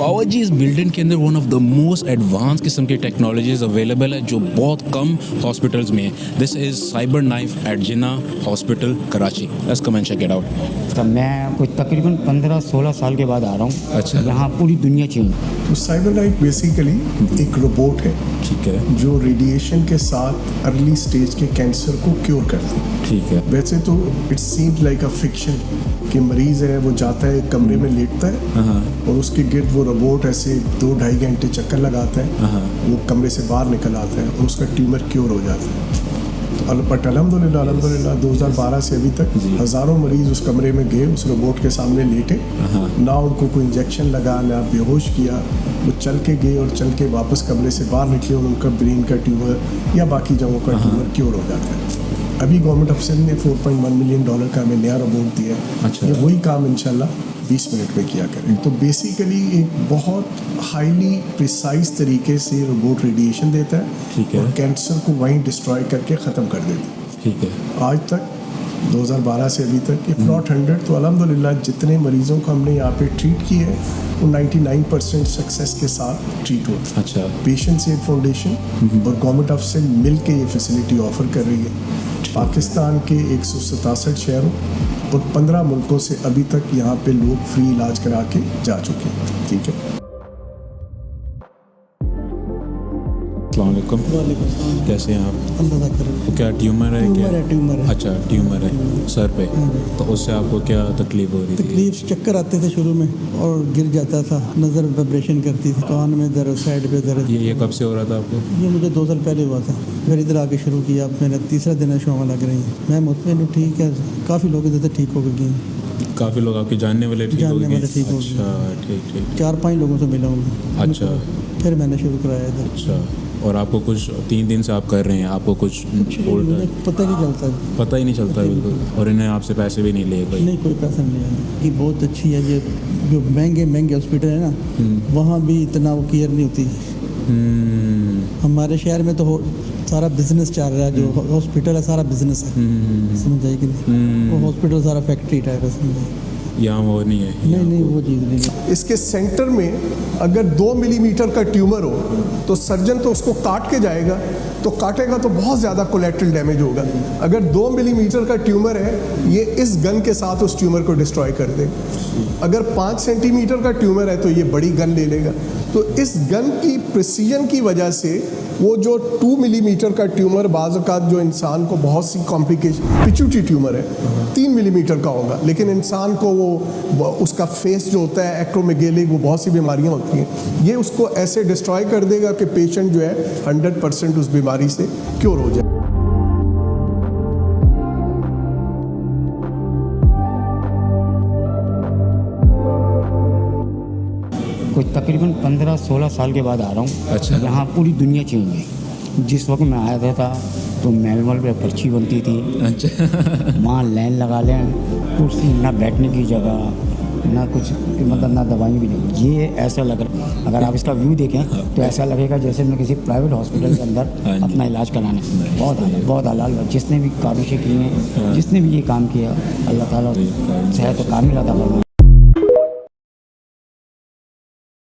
Power जी इस building के अंदर one of the most advance किस्म की टेक्नोलॉजीज अवेलेबल है जो बहुत कम हॉस्पिटल्स में है। This is cyber knife at Jinnah hospital Karachi. Let's come and check it out. तो मैं कुछ तकरीबन 15-16 साल के बाद आ रहा हूँ। अच्छा। यहाँ पूरी दुनिया चेंज। तो साइबर नाइफ बेसिकली एक रोबोट है ठीक है, जो रेडिएशन के साथ अर्ली स्टेज के कैंसर को क्योर करता है। ठीक है। वैसे तो it seems like a fiction कि मरीज है वो जाता है कमरे में लेटता है और उसके गिर्द वो रोबोट ऐसे 2-2.5 घंटे चक्कर लगाता है, वो कमरे से बाहर निकल आता है और उसका ट्यूमर क्योर हो जाता है। तो बट अल्हम्दुलिल्लाह 2012 से अभी तक हज़ारों मरीज उस कमरे में गए, उस रोबोट के सामने लेटे, ना उनको कोई इंजेक्शन लगा ना बेहोश किया, वो चल के गए और चल के वापस कमरे से बाहर निकले और उनका ब्रेन का ट्यूमर या बाकी जगहों का ट्यूमर क्योर हो जाता है। अभी गवर्नमेंट अफसर ने $4.1 मिलियन का हमें नया रोबोट दिया है। अच्छा। ये वही काम इंशाल्लाह 20 मिनट में किया करें। तो बेसिकली एक बहुत हाईली प्रिसाइज तरीके से रोबोट रेडिएशन देता है, ठीक है। और कैंसर को वहीं डिस्ट्रॉय करके ख़त्म कर देता है। ठीक है। आज तक 2012 से अभी तक इफ नॉट 100 तो अल्हम्दुलिल्लाह जितने मरीजों को हमने यहाँ पे ट्रीट किए हैं वो 99% सक्सेस के साथ ट्रीट होता है। अच्छा। पेशेंट सेफ फाउंडेशन और गवर्नमेंट ऑफ सिंध मिल के ये फैसिलिटी ऑफर कर रही है। पाकिस्तान के 167 शहरों और 15 मुल्कों से अभी तक यहाँ पे लोग फ्री इलाज करा के जा चुके हैं। ठीक है। अस्सलाम वालेकुम। वालेकुम सलाम। कैसे हैं आप? अल्लाह का करम। तो क्या ट्यूमर है क्या? ट्यूमर है। अच्छा, ट्यूमर है सर पे। तो उससे आपको क्या तकलीफ हो रही थी? तकलीफ चक्कर आते थे शुरू में और गिर जाता था, नज़र वाइब्रेशन करती थी, कान में दर्द, साइड पे दर्द। ये कब से हो रहा था आपको? ये मुझे 2 साल पहले हुआ था। फिर इधर आके शुरू किया, अब मेरा 3रा दिन है, शौमा लग रही है। मैं मुतमिन हूँ, ठीक है। काफ़ी लोग इधर से ठीक हो गए हैं। काफ़ी लोग आपके जानने वाले ठीक हो गए? ठीक हो गए। अच्छा, ठीक ठीक। 4-5 लोगों से मिला हूँ मैं। अच्छा। फिर मैंने शुरू कराया इधर। अच्छा। और आपको कुछ 3 दिन से आप कर रहे हैं, आपको कुछ मुझे पता नहीं चलता, पता ही नहीं चलता बिल्कुल। और इन्हें आपसे पैसे भी नहीं लिए कोई? नहीं, कोई पैसा नहीं है। ये बहुत अच्छी है। ये जो महंगे हॉस्पिटल है ना, वहाँ भी इतना वो केयर नहीं होती। हमारे शहर में तो सारा बिजनेस चल रहा है, जो हॉस्पिटल है सारा बिजनेस है। समझ आई कि नहीं? वो हॉस्पिटल सारा फैक्ट्री टाइप है, समझ। यहाँ वो नहीं है? नहीं, वो चीज़ नहीं है। इसके सेंटर में अगर 2 मिलीमीटर का ट्यूमर हो तो सर्जन तो उसको काट के जाएगा, तो काटेगा तो बहुत ज़्यादा कोलेट्रल डैमेज होगा। अगर 2 मिलीमीटर का ट्यूमर है, ये इस गन के साथ उस ट्यूमर को डिस्ट्रॉय कर देगा। अगर 5 सेंटीमीटर का ट्यूमर है तो ये बड़ी गन ले लेगा। तो इस गन की प्रिसीजन की वजह से वो जो 2 मिलीमीटर का ट्यूमर, बाज़ औक़ात जो इंसान को बहुत सी कॉम्प्लिकेशन, पिट्यूटरी ट्यूमर है 3 मिलीमीटर का होगा, लेकिन इंसान को वो उसका फेस जो होता है एक्रोमेगेलिक, वो बहुत सी बीमारियां होती हैं, ये उसको ऐसे डिस्ट्रॉय कर देगा कि पेशेंट जो है 100% उस बीमारी से क्योर हो जाए। कुछ तकरीबन 15-16 साल के बाद आ रहा हूँ। अच्छा। यहाँ पूरी दुनिया चेंज है। जिस वक्त मैं आया था तो मैनुअल पे पर्ची बनती थी। अच्छा। वहाँ लाइन लगा लें, कुर्सी ना, बैठने की जगह ना, कुछ मतलब ना दवाई भी नहीं। ये ऐसा लग रहा, अगर आप इसका व्यू देखें तो ऐसा लगेगा जैसे मैं किसी प्राइवेट हॉस्पिटल के अंदर अपना इलाज कराने। बहुत हलाल। जिसने भी काबिशें की हैं, जिसने भी ये काम किया, अल्लाह ताला सेहत कामिल अता फरमाए।